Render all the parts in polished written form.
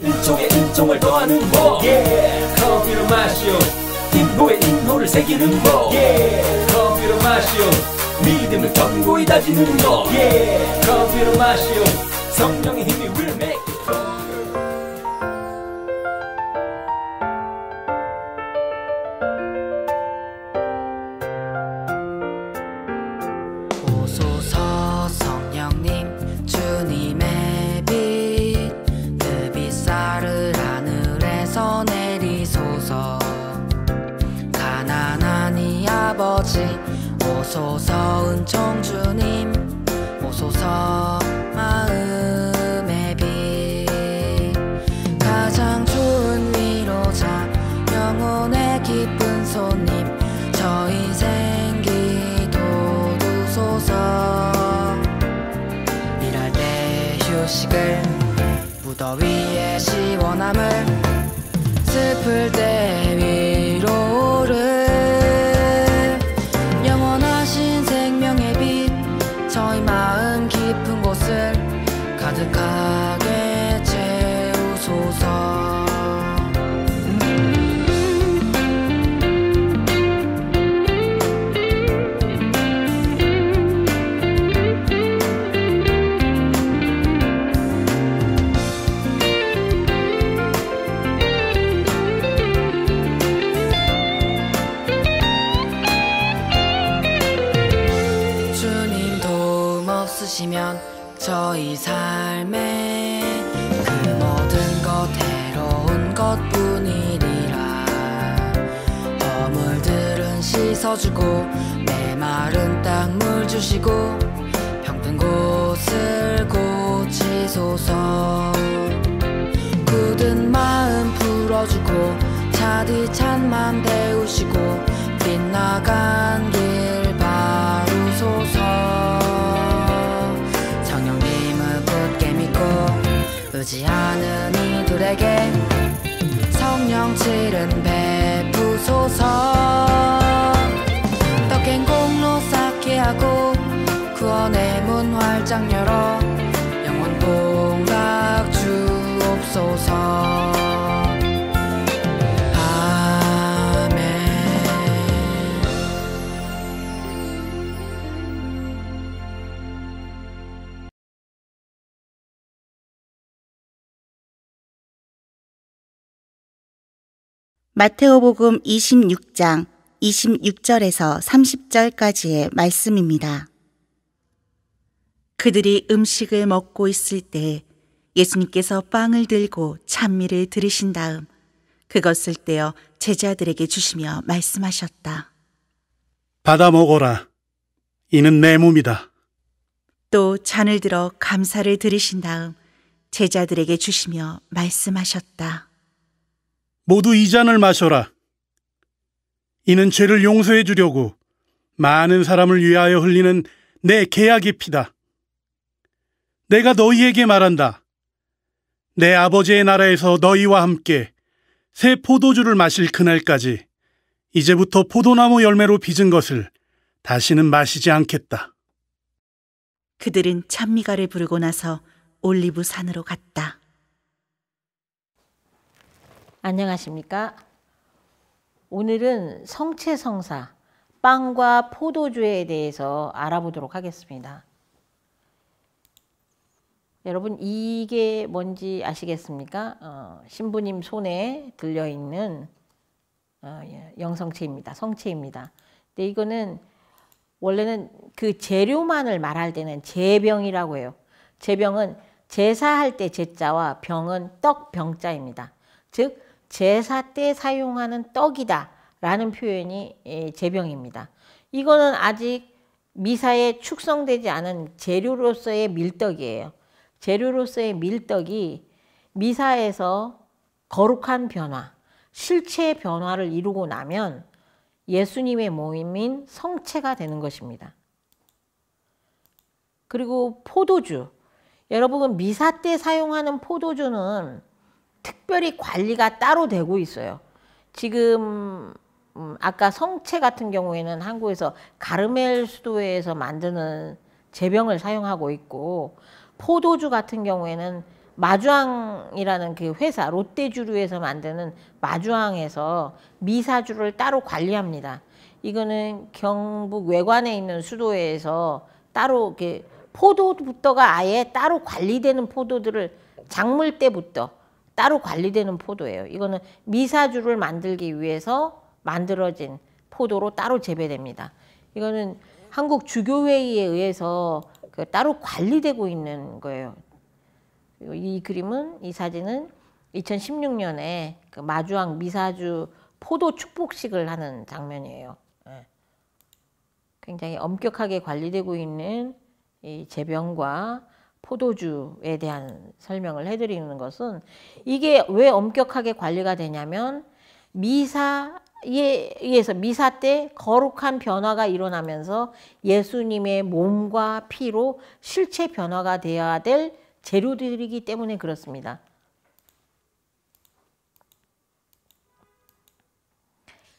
은총에 은총을 더하는 법 커피로 마시오 인도에 인도를 새기는 법 커피로 마시오 믿음을 견고히 다지는 법 커피로 마시오 성령의 힘이 will make it 오소서 성령님 주님의 빛 그 빛살을 하늘에서 내리소서 가난한 이 아버지 오소서 은총 주님 오소서 마음의 빛 가장 좋은 위로자 영혼의 기쁜 손님 저 인생 기도두소서 일할 때 휴식을 무더위의 시원함을 슬플 때 위로를 영원하신 생명의 빛 저희 마음 깊은 곳을 가득하게 채우소서 주님 도움 없으시면 저희 삶에 그 모든 것 해로운 것뿐이리라 허물들은 씻어주고 메마른 땅 물 주시고 병든 곳을 고치소서 굳은 마음 풀어주고 차디찬 맘 데우시고 빗나간 길 바루소서 성령님을 굳게 믿고 의지하는 이들에게 성령칠은 베푸소서 떡깬 공로 쌓게 하고 구원의 문 활짝 열어 영원 복락 주옵소서 마테오복음 26장 26절에서 30절까지의 말씀입니다. 그들이 음식을 먹고 있을 때 예수님께서 빵을 들고 찬미를 들으신 다음 그것을 떼어 제자들에게 주시며 말씀하셨다. 받아 먹어라. 이는 내 몸이다. 또 잔을 들어 감사를 들으신 다음 제자들에게 주시며 말씀하셨다. 모두 이 잔을 마셔라. 이는 죄를 용서해 주려고 많은 사람을 위하여 흘리는 내 계약의 피다. 내가 너희에게 말한다. 내 아버지의 나라에서 너희와 함께 새 포도주를 마실 그날까지 이제부터 포도나무 열매로 빚은 것을 다시는 마시지 않겠다. 그들은 찬미가를 부르고 나서 올리브 산으로 갔다. 안녕하십니까? 오늘은 성체성사, 빵과 포도주에 대해서 알아보도록 하겠습니다. 여러분 이게 뭔지 아시겠습니까? 신부님 손에 들려있는 영성체입니다. 성체입니다. 근데 이거는 원래는 그 재료만을 말할 때는 제병이라고 해요. 제병은 제사할 때 제자와 병은 떡병자입니다. 즉 제사 때 사용하는 떡이다 라는 표현이 제병입니다. 이거는 아직 미사에 축성되지 않은 재료로서의 밀떡이에요. 재료로서의 밀떡이 미사에서 거룩한 변화, 실체의 변화를 이루고 나면 예수님의 몸인 성체가 되는 것입니다. 그리고 포도주, 여러분 미사 때 사용하는 포도주는 특별히 관리가 따로 되고 있어요. 지금 아까 성체 같은 경우에는 한국에서 가르멜 수도에서 만드는 제병을 사용하고 있고 포도주 같은 경우에는 마주항이라는 그 회사, 롯데주류에서 만드는 마주항에서 미사주를 따로 관리합니다. 이거는 경북 외관에 있는 수도회에서 따로 이렇게 포도부터가 아예 따로 관리되는 포도들을 작물 때부터 따로 관리되는 포도예요. 이거는 미사주를 만들기 위해서 만들어진 포도로 따로 재배됩니다. 이거는 한국 주교회의에 의해서 따로 관리되고 있는 거예요. 이 그림은, 이 사진은 2016년에 그 마주항 미사주 포도 축복식을 하는 장면이에요. 굉장히 엄격하게 관리되고 있는 이 재병과 포도주에 대한 설명을 해드리는 것은, 이게 왜 엄격하게 관리가 되냐면 미사에 의해서 미사 때 거룩한 변화가 일어나면서 예수님의 몸과 피로 실체 변화가 되어야 될 재료들이기 때문에 그렇습니다.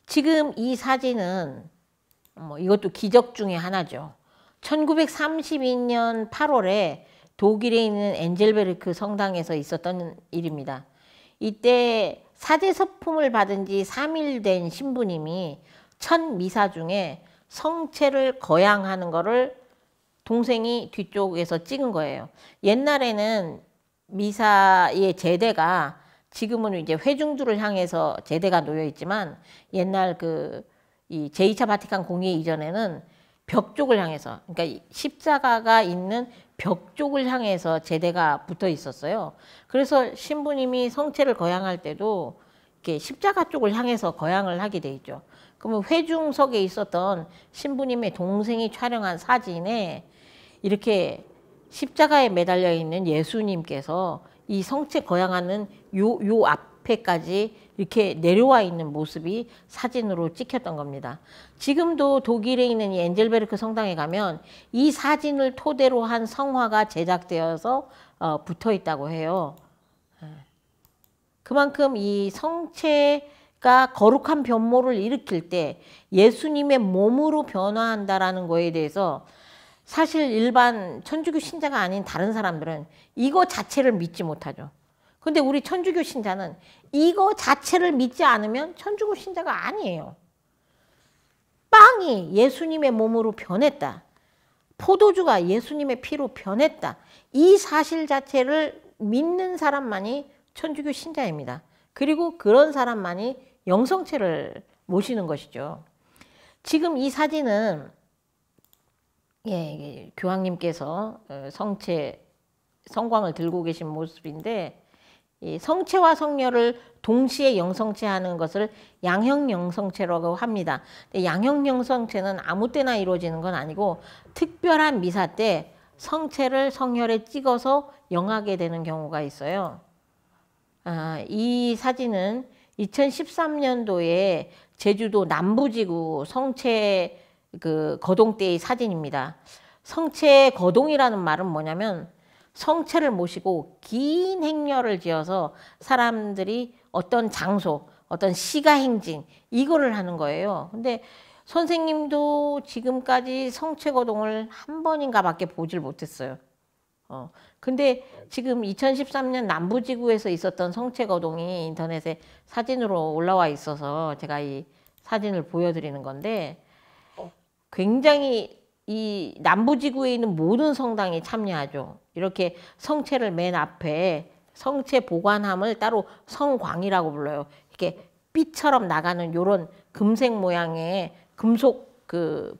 지금 이 사진은 이것도 기적 중에 하나죠. 1932년 8월에 독일에 있는 엔젤베르크 성당에서 있었던 일입니다. 이때 사제서품을 받은 지 3일 된 신부님이 첫 미사 중에 성체를 거양하는 거를 동생이 뒤쪽에서 찍은 거예요. 옛날에는 미사의 제대가, 지금은 이제 회중들을 향해서 제대가 놓여 있지만, 옛날 이 제2차 바티칸 공의 이전에는 벽 쪽을 향해서, 그러니까 십자가가 있는 벽 쪽을 향해서 제대가 붙어 있었어요. 그래서 신부님이 성체를 거양할 때도 이렇게 십자가 쪽을 향해서 거양을 하게 돼 있죠. 그러면 회중석에 있었던 신부님의 동생이 촬영한 사진에 이렇게 십자가에 매달려 있는 예수님께서 이 성체 거양하는 요 앞에까지 이렇게 내려와 있는 모습이 사진으로 찍혔던 겁니다. 지금도 독일에 있는 이 엔젤베르크 성당에 가면 이 사진을 토대로 한 성화가 제작되어서 붙어 있다고 해요. 그만큼 이 성체가 거룩한 변모를 일으킬 때 예수님의 몸으로 변화한다라는 거에 대해서 사실 일반 천주교 신자가 아닌 다른 사람들은 이거 자체를 믿지 못하죠. 근데 우리 천주교 신자는 이거 자체를 믿지 않으면 천주교 신자가 아니에요. 빵이 예수님의 몸으로 변했다. 포도주가 예수님의 피로 변했다. 이 사실 자체를 믿는 사람만이 천주교 신자입니다. 그리고 그런 사람만이 영성체를 모시는 것이죠. 지금 이 사진은 교황님께서 성광을 들고 계신 모습인데, 이 성체와 성녀를 동시에 영성체하는 것을 양형영성체라고 합니다. 양형영성체는 아무 때나 이루어지는 건 아니고 특별한 미사 때 성체를 성혈에 찍어서 영하게 되는 경우가 있어요. 이 사진은 2013년도에 제주도 남부지구 성체 거동 때의 사진입니다. 성체 거동이라는 말은 뭐냐면 성체를 모시고 긴 행렬을 지어서 사람들이 어떤 장소, 어떤 시가행진 이거를 하는 거예요. 근데 선생님도 지금까지 성체 거동을 한 번인가 밖에 보질 못했어요. 근데 지금 2013년 남부지구에서 있었던 성체 거동이 인터넷에 사진으로 올라와 있어서 제가 이 사진을 보여드리는 건데, 굉장히 이 남부지구에 있는 모든 성당이 참여하죠. 이렇게 성체를 맨 앞에 성체 보관함을 따로 성광이라고 불러요. 이렇게 삐처럼 나가는 요런 금색 모양의 금속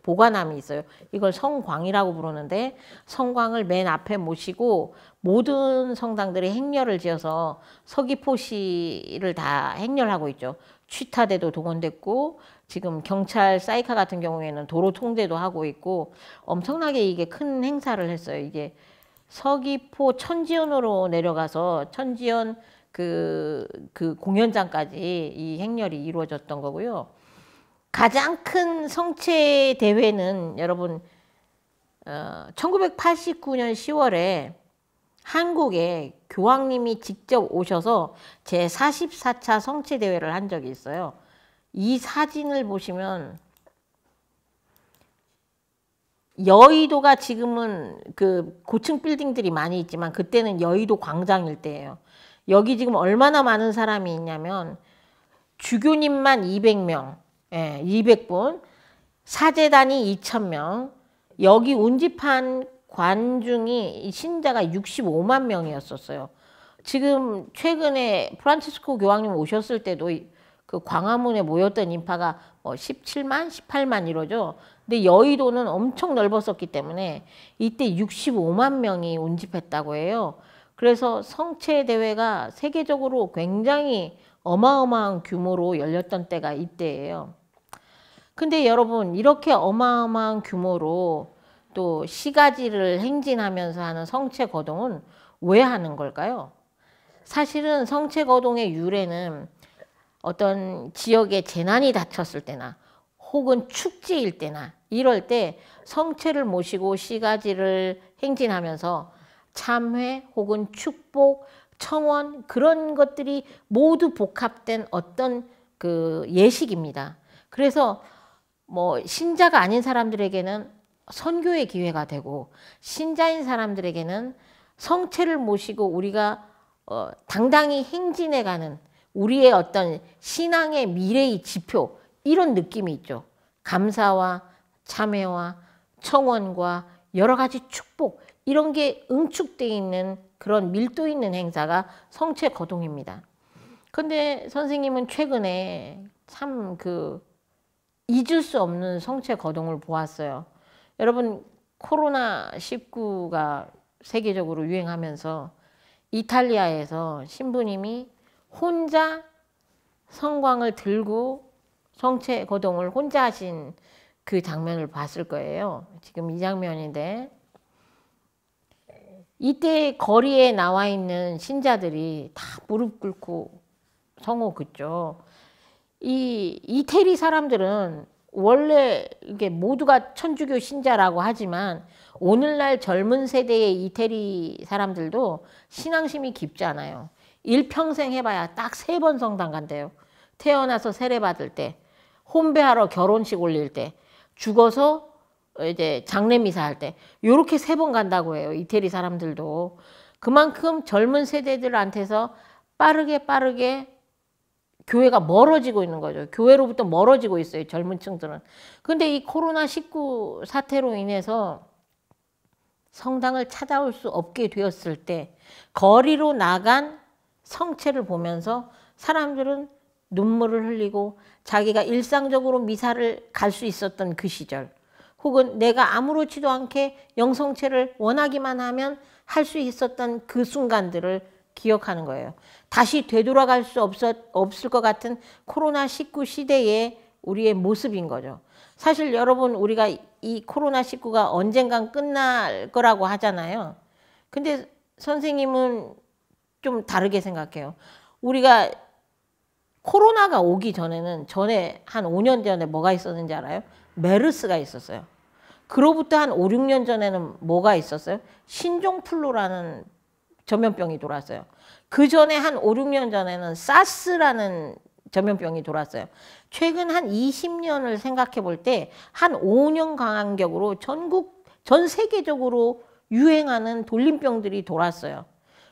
보관함이 있어요. 이걸 성광이라고 부르는데, 성광을 맨 앞에 모시고 모든 성당들이 행렬을 지어서 서귀포시를 다 행렬하고 있죠. 취타대도 동원됐고, 지금 경찰 사이카 같은 경우에는 도로 통제도 하고 있고, 엄청나게 이게 큰 행사를 했어요. 이게 서귀포 천지연으로 내려가서 천지연 그 공연장까지 이 행렬이 이루어졌던 거고요. 가장 큰 성체 대회는 여러분 1989년 10월에 한국에 교황님이 직접 오셔서 제44차 성체 대회를 한 적이 있어요. 이 사진을 보시면 여의도가 지금은 그 고층 빌딩들이 많이 있지만 그때는 여의도 광장 일대예요. 여기 지금 얼마나 많은 사람이 있냐면 주교님만 200명, 200분, 사제단이 2,000명, 여기 운집한 관중이 신자가 65만 명이었었어요. 지금 최근에 프란치스코 교황님 오셨을 때도 그 광화문에 모였던 인파가 뭐 17만, 18만 이러죠. 근데 여의도는 엄청 넓었었기 때문에 이때 65만 명이 운집했다고 해요. 그래서 성체 대회가 세계적으로 굉장히 어마어마한 규모로 열렸던 때가 이때예요. 근데 여러분 이렇게 어마어마한 규모로 또 시가지를 행진하면서 하는 성체 거동은 왜 하는 걸까요? 사실은 성체 거동의 유래는 어떤 지역에 재난이 닥쳤을 때나 혹은 축제일 때나 이럴 때 성체를 모시고 시가지를 행진하면서 참회 혹은 축복, 청원 그런 것들이 모두 복합된 어떤 그 예식입니다. 그래서 뭐 신자가 아닌 사람들에게는 선교의 기회가 되고 신자인 사람들에게는 성체를 모시고 우리가 당당히 행진해가는 우리의 어떤 신앙의 미래의 지표 이런 느낌이 있죠. 감사와 참회와 청원과 여러 가지 축복 이런 게 응축되어 있는 그런 밀도 있는 행사가 성체 거동입니다. 근데 선생님은 최근에 참 그 잊을 수 없는 성체 거동을 보았어요. 여러분 코로나19가 세계적으로 유행하면서 이탈리아에서 신부님이 혼자 성광을 들고 성체 거동을 혼자 하신 그 장면을 봤을 거예요. 지금 이 장면인데 이때 거리에 나와 있는 신자들이 다 무릎 꿇고 성호 긋죠. 이 이태리 사람들은 원래 이게 모두가 천주교 신자라고 하지만 오늘날 젊은 세대의 이태리 사람들도 신앙심이 깊지 않아요. 일평생 해봐야 딱 3번 성당 간대요. 태어나서 세례받을 때, 혼배하러 결혼식 올릴 때, 죽어서 이제 장례미사 할 때 요렇게 3번 간다고 해요. 이태리 사람들도. 그만큼 젊은 세대들한테서 빠르게 교회가 멀어지고 있는 거죠. 교회로부터 멀어지고 있어요. 젊은 층들은. 근데 이 코로나19 사태로 인해서 성당을 찾아올 수 없게 되었을 때 거리로 나간 성체를 보면서 사람들은 눈물을 흘리고 자기가 일상적으로 미사를 갈 수 있었던 그 시절 혹은 내가 아무렇지도 않게 영성체를 원하기만 하면 할 수 있었던 그 순간들을 기억하는 거예요. 다시 되돌아갈 수 없을 것 같은 코로나19 시대의 우리의 모습인 거죠. 사실 여러분 우리가 이 코로나19가 언젠간 끝날 거라고 하잖아요. 근데 선생님은 좀 다르게 생각해요. 우리가 코로나가 오기 전에는 전에 한 5년 전에 뭐가 있었는지 알아요? 메르스가 있었어요. 그로부터 한 5, 6년 전에는 뭐가 있었어요? 신종플루라는 전염병이 돌았어요. 그 전에 한 5, 6년 전에는 사스라는 전염병이 돌았어요. 최근 한 20년을 생각해 볼 때 한 5년 간격으로 전 세계적으로 유행하는 돌림병들이 돌았어요.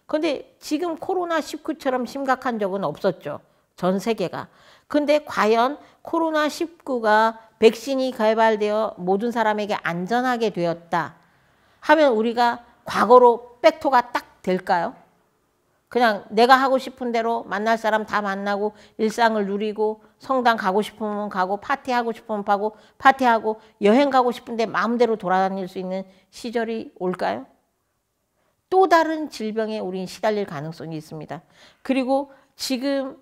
그런데 지금 코로나19처럼 심각한 적은 없었죠. 전 세계가. 근데 과연 코로나19가 백신이 개발되어 모든 사람에게 안전하게 되었다 하면 우리가 과거로 백토가 딱 될까요? 그냥 내가 하고 싶은 대로 만날 사람 다 만나고 일상을 누리고 성당 가고 싶으면 가고 파티하고 싶으면 가고 파티하고 여행 가고 싶은데 마음대로 돌아다닐 수 있는 시절이 올까요? 또 다른 질병에 우린 시달릴 가능성이 있습니다. 그리고 지금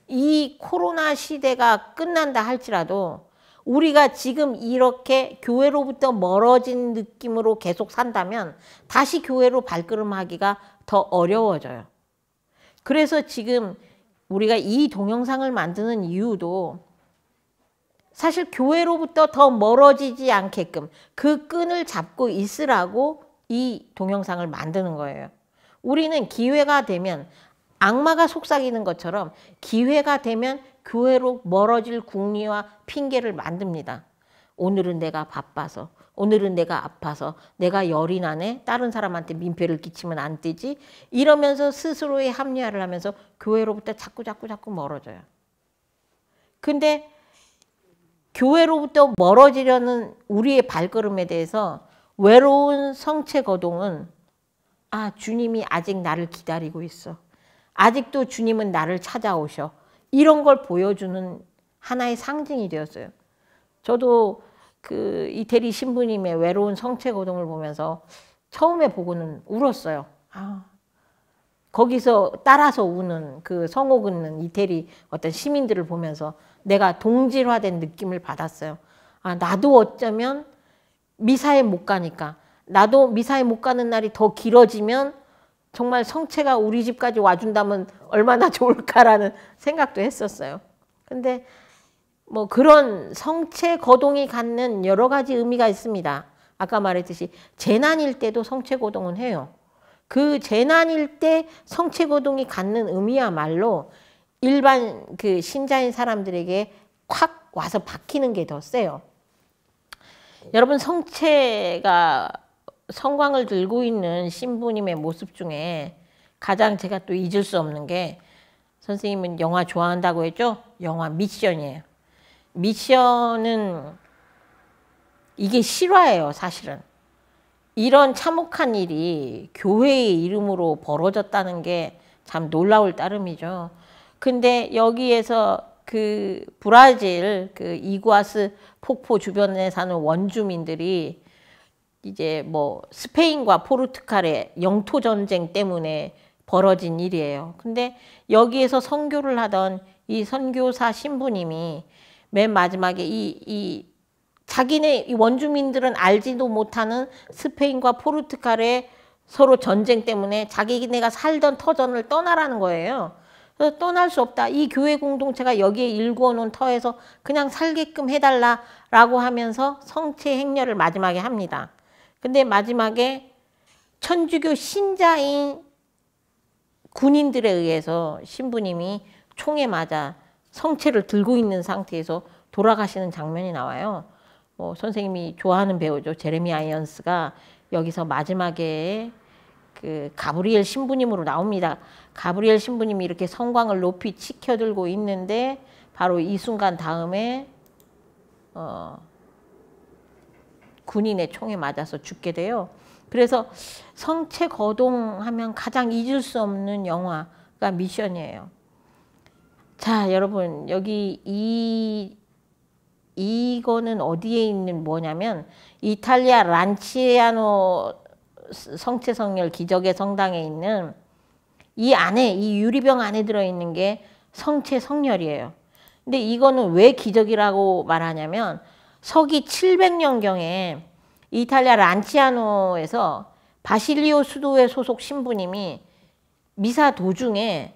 이 코로나 시대가 끝난다 할지라도 우리가 지금 이렇게 교회로부터 멀어진 느낌으로 계속 산다면 다시 교회로 발걸음하기가 더 어려워져요. 그래서 지금 우리가 이 동영상을 만드는 이유도 사실 교회로부터 더 멀어지지 않게끔 그 끈을 잡고 있으라고 이 동영상을 만드는 거예요. 우리는 기회가 되면 악마가 속삭이는 것처럼 기회가 되면 교회로 멀어질 궁리와 핑계를 만듭니다. 오늘은 내가 바빠서, 오늘은 내가 아파서 내가 열이 나네. 다른 사람한테 민폐를 끼치면 안 되지. 이러면서 스스로의 합리화를 하면서 교회로부터 자꾸 멀어져요. 근데 교회로부터 멀어지려는 우리의 발걸음에 대해서 외로운 성체 거동은 주님이 아직 나를 기다리고 있어. 아직도 주님은 나를 찾아오셔. 이런 걸 보여주는 하나의 상징이 되었어요. 저도 그 이태리 신부님의 외로운 성체 거동을 보면서 처음에 보고는 울었어요. 거기서 따라서 우는 그 성호 긋는 이태리 어떤 시민들을 보면서 내가 동질화된 느낌을 받았어요. 나도 어쩌면 미사에 못 가니까, 나도 미사에 못 가는 날이 더 길어지면 정말 성체가 우리 집까지 와준다면 얼마나 좋을까라는 생각도 했었어요. 근데 뭐 그런 성체 거동이 갖는 여러 가지 의미가 있습니다. 아까 말했듯이 재난일 때도 성체 거동은 해요. 그 재난일 때 성체 거동이 갖는 의미야말로 일반 그 신자인 사람들에게 확 와서 박히는 게 더 세요. 여러분, 성체가 성광을 들고 있는 신부님의 모습 중에 가장 제가 또 잊을 수 없는 게, 선생님은 영화 좋아한다고 했죠? 영화 미션이에요. 미션은 이게 실화예요, 사실은. 이런 참혹한 일이 교회의 이름으로 벌어졌다는 게 참 놀라울 따름이죠. 근데 여기에서 그 브라질 그 이구아스 폭포 주변에 사는 원주민들이 이제 뭐 스페인과 포르투갈의 영토 전쟁 때문에 벌어진 일이에요. 근데 여기에서 선교를 하던 이 선교사 신부님이 맨 마지막에 자기네 이 원주민들은 알지도 못하는 스페인과 포르투갈의 서로 전쟁 때문에 자기네가 살던 터전을 떠나라는 거예요. 그래서 떠날 수 없다. 이 교회 공동체가 여기에 일구어 놓은 터에서 그냥 살게끔 해달라라고 하면서 성체 행렬을 마지막에 합니다. 근데 마지막에 천주교 신자인 군인들에 의해서 신부님이 총에 맞아 성체를 들고 있는 상태에서 돌아가시는 장면이 나와요. 뭐 선생님이 좋아하는 배우죠. 제레미 아이언스가 여기서 마지막에 그 가브리엘 신부님으로 나옵니다. 가브리엘 신부님이 이렇게 성광을 높이 치켜들고 있는데 바로 이 순간 다음에 군인의 총에 맞아서 죽게 돼요. 그래서 성체 거동하면 가장 잊을 수 없는 영화가 미션이에요. 자, 여러분, 여기 이거는 어디에 있는 뭐냐면 이탈리아 란치아노 성체 성렬 기적의 성당에 있는 이 안에, 이 유리병 안에 들어있는 게 성체 성렬이에요. 근데 이거는 왜 기적이라고 말하냐면 서기 700년경에 이탈리아 란치아노에서 바실리오 수도회 소속 신부님이 미사 도중에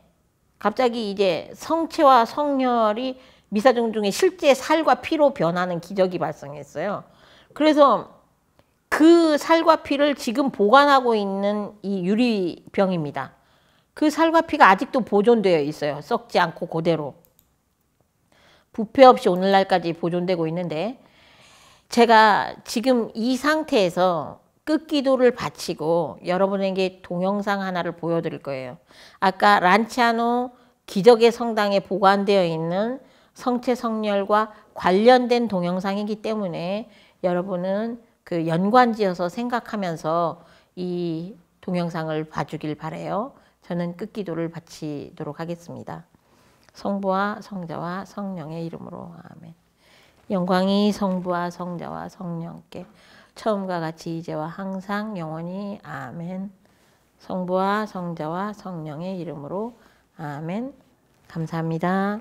갑자기 이제 성체와 성혈이 미사 중에 실제 살과 피로 변하는 기적이 발생했어요. 그래서 그 살과 피를 지금 보관하고 있는 이 유리병입니다. 그 살과 피가 아직도 보존되어 있어요. 썩지 않고 그대로. 부패 없이 오늘날까지 보존되고 있는데, 제가 지금 이 상태에서 끝기도를 바치고 여러분에게 동영상 하나를 보여드릴 거예요. 아까 란치아노 기적의 성당에 보관되어 있는 성체 성렬과 관련된 동영상이기 때문에 여러분은 그 연관지어서 생각하면서 이 동영상을 봐주길 바라요. 저는 끝기도를 바치도록 하겠습니다. 성부와 성자와 성령의 이름으로 아멘. 영광이 성부와 성자와 성령께 처음과 같이 이제와 항상 영원히 아멘. 성부와 성자와 성령의 이름으로 아멘. 감사합니다.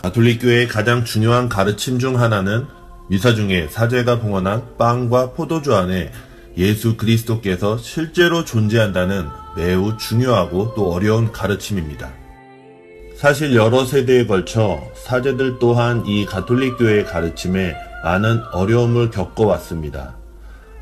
가톨릭교회의 가장 중요한 가르침 중 하나는 미사 중에 사제가 봉헌한 빵과 포도주 안에 예수 그리스도께서 실제로 존재한다는 매우 중요하고 또 어려운 가르침입니다. 사실 여러 세대에 걸쳐 사제들 또한 이 가톨릭교회의 가르침에 많은 어려움을 겪어왔습니다.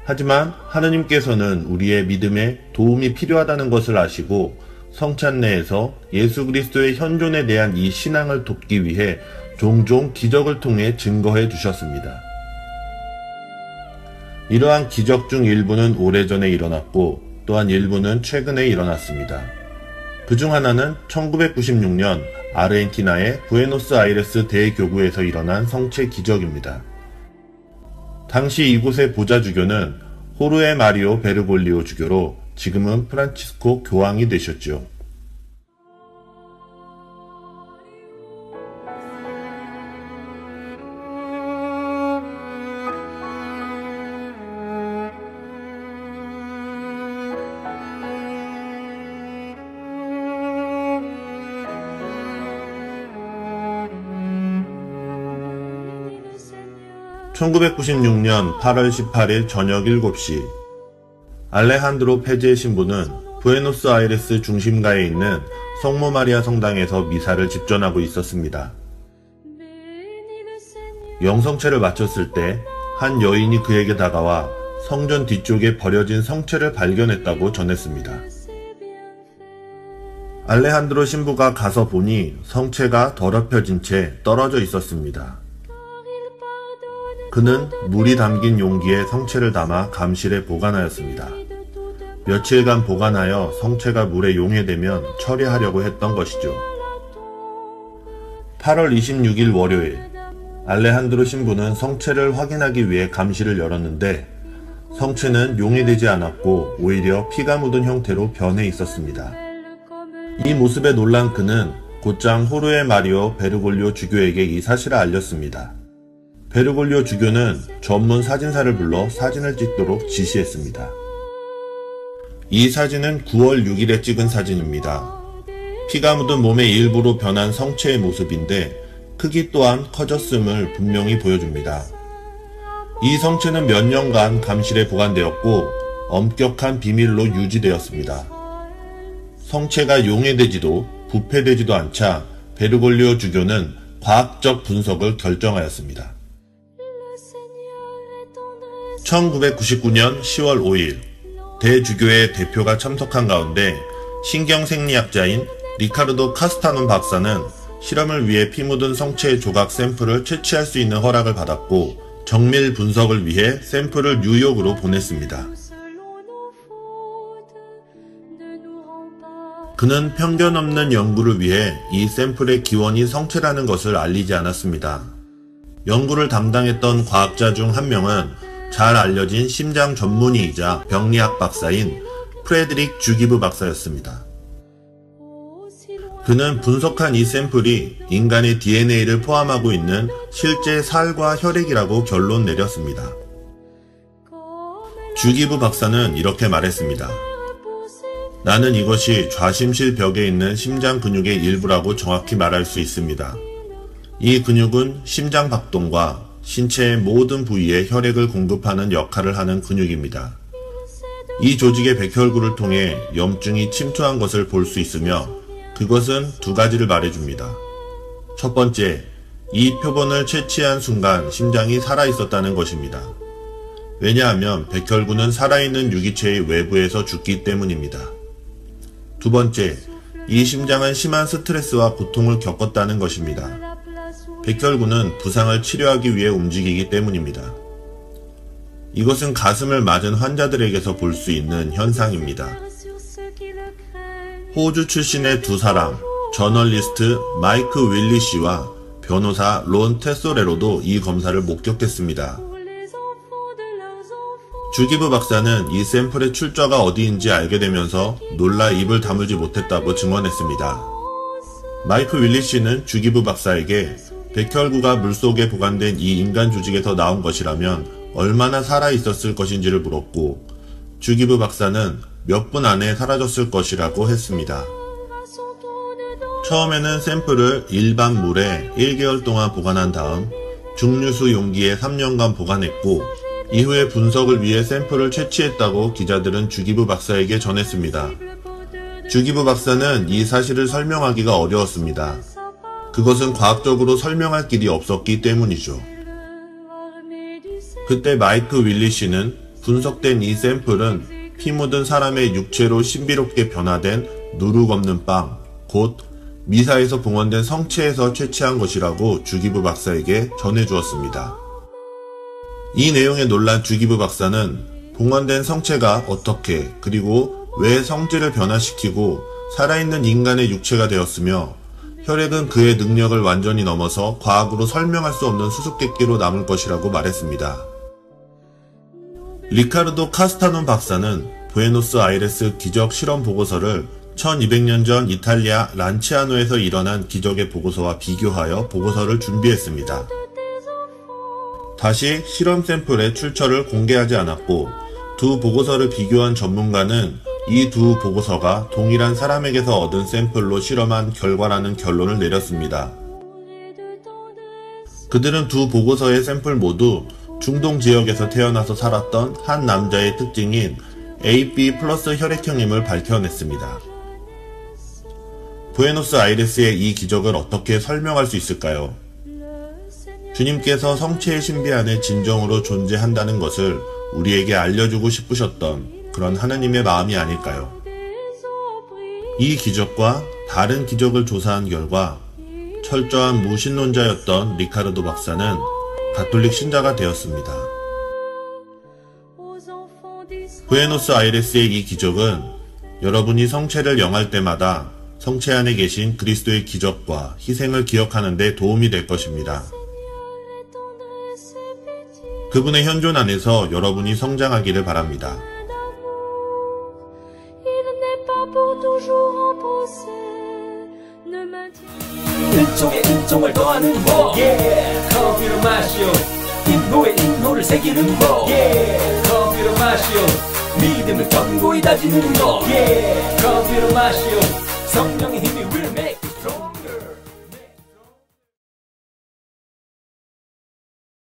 하지만 하느님께서는 우리의 믿음에 도움이 필요하다는 것을 아시고 성찬 내에서 예수 그리스도의 현존에 대한 이 신앙을 돕기 위해 종종 기적을 통해 증거해 주셨습니다. 이러한 기적 중 일부는 오래전에 일어났고 또한 일부는 최근에 일어났습니다. 그중 하나는 1996년 아르헨티나의 부에노스아이레스 대교구에서 일어난 성체 기적입니다. 당시 이곳의 보좌 주교는 호르헤 마리오 베르골리오 주교로 지금은 프란치스코 교황이 되셨죠. (1996년 8월 18일) 저녁 7시 알레한드로 페제 신부는 부에노스아이레스 중심가에 있는 성모 마리아 성당에서 미사를 집전하고 있었습니다. 영성체를 마쳤을 때 한 여인이 그에게 다가와 성전 뒤쪽에 버려진 성체를 발견했다고 전했습니다. 알레한드로 신부가 가서 보니 성체가 더럽혀진 채 떨어져 있었습니다. 그는 물이 담긴 용기에 성체를 담아 감실에 보관하였습니다. 며칠간 보관하여 성체가 물에 용해되면 처리하려고 했던 것이죠. 8월 26일 월요일, 알레한드로 신부는 성체를 확인하기 위해 감실을 열었는데 성체는 용해되지 않았고 오히려 피가 묻은 형태로 변해 있었습니다. 이 모습에 놀란 그는 곧장 호르헤 마리오 베르골리오 주교에게 이 사실을 알렸습니다. 베르골리오 주교는 전문 사진사를 불러 사진을 찍도록 지시했습니다. 이 사진은 9월 6일에 찍은 사진입니다. 피가 묻은 몸의 일부로 변한 성체의 모습인데 크기 또한 커졌음을 분명히 보여줍니다. 이 성체는 몇 년간 감실에 보관되었고 엄격한 비밀로 유지되었습니다. 성체가 용해되지도 부패되지도 않자 베르골리오 주교는 과학적 분석을 결정하였습니다. 1999년 10월 5일 대주교회 대표가 참석한 가운데 신경생리학자인 리카르도 카스타논 박사는 실험을 위해 피 묻은 성체의 조각 샘플을 채취할 수 있는 허락을 받았고 정밀 분석을 위해 샘플을 뉴욕으로 보냈습니다. 그는 편견 없는 연구를 위해 이 샘플의 기원이 성체라는 것을 알리지 않았습니다. 연구를 담당했던 과학자 중 한 명은 잘 알려진 심장 전문의이자 병리학 박사인 프레드릭 주기브 박사였습니다. 그는 분석한 이 샘플이 인간의 DNA를 포함하고 있는 실제 살과 혈액이라고 결론 내렸습니다. 주기브 박사는 이렇게 말했습니다. 나는 이것이 좌심실 벽에 있는 심장 근육의 일부라고 정확히 말할 수 있습니다. 이 근육은 심장 박동과 신체의 모든 부위에 혈액을 공급하는 역할을 하는 근육입니다. 이 조직의 백혈구를 통해 염증이 침투한 것을 볼 수 있으며 그것은 두 가지를 말해줍니다. 첫 번째, 이 표본을 채취한 순간 심장이 살아있었다는 것입니다. 왜냐하면 백혈구는 살아있는 유기체의 외부에서 죽기 때문입니다. 두 번째, 이 심장은 심한 스트레스와 고통을 겪었다는 것입니다. 백혈구는 부상을 치료하기 위해 움직이기 때문입니다. 이것은 가슴을 맞은 환자들에게서 볼 수 있는 현상입니다. 호주 출신의 두 사람, 저널리스트 마이크 윌리 씨와 변호사 론 테소레로도 이 검사를 목격했습니다. 주기브 박사는 이 샘플의 출처가 어디인지 알게 되면서 놀라 입을 다물지 못했다고 증언했습니다. 마이크 윌리 씨는 주기브 박사에게 백혈구가 물속에 보관된 이 인간 조직에서 나온 것이라면 얼마나 살아있었을 것인지를 물었고 주기브 박사는 몇 분 안에 사라졌을 것이라고 했습니다. 처음에는 샘플을 일반 물에 1개월 동안 보관한 다음 중류수 용기에 3년간 보관했고 이후에 분석을 위해 샘플을 채취했다고 기자들은 주기브 박사에게 전했습니다. 주기부 박사는 이 사실을 설명하기가 어려웠습니다. 그것은 과학적으로 설명할 길이 없었기 때문이죠. 그때 마이크 윌리 씨는 분석된 이 샘플은 피 묻은 사람의 육체로 신비롭게 변화된 누룩 없는 빵, 곧 미사에서 봉헌된 성체에서 채취한 것이라고 주기부 박사에게 전해주었습니다. 이 내용에 놀란 주기부 박사는 봉헌된 성체가 어떻게 그리고 왜 성질을 변화시키고 살아있는 인간의 육체가 되었으며 혈액은 그의 능력을 완전히 넘어서 과학으로 설명할 수 없는 수수께끼로 남을 것이라고 말했습니다. 리카르도 카스타논 박사는 부에노스아이레스 기적 실험 보고서를 1200년 전 이탈리아 란치아노에서 일어난 기적의 보고서와 비교하여 보고서를 준비했습니다. 다시 실험 샘플의 출처를 공개하지 않았고 두 보고서를 비교한 전문가는 이 두 보고서가 동일한 사람에게서 얻은 샘플로 실험한 결과라는 결론을 내렸습니다. 그들은 두 보고서의 샘플 모두 중동 지역에서 태어나서 살았던 한 남자의 특징인 AB 플러스 혈액형임을 밝혀냈습니다. 부에노스아이레스의 이 기적을 어떻게 설명할 수 있을까요? 주님께서 성체의 신비 안에 진정으로 존재한다는 것을 우리에게 알려주고 싶으셨던 그런 하나님의 마음이 아닐까요? 이 기적과 다른 기적을 조사한 결과 철저한 무신론자였던 리카르도 박사는 가톨릭 신자가 되었습니다. 부에노스아이레스의 이 기적은 여러분이 성체를 영할 때마다 성체 안에 계신 그리스도의 기적과 희생을 기억하는 데 도움이 될 것입니다. 그분의 현존 안에서 여러분이 성장하기를 바랍니다. 은총에 은총을 더하는 법 컴퓨터 마시오 인노에 인노를 새기는 법 컴퓨터 마시오 믿음을 견고히 다지는 법 컴퓨터 마시오 성령의 힘이 will make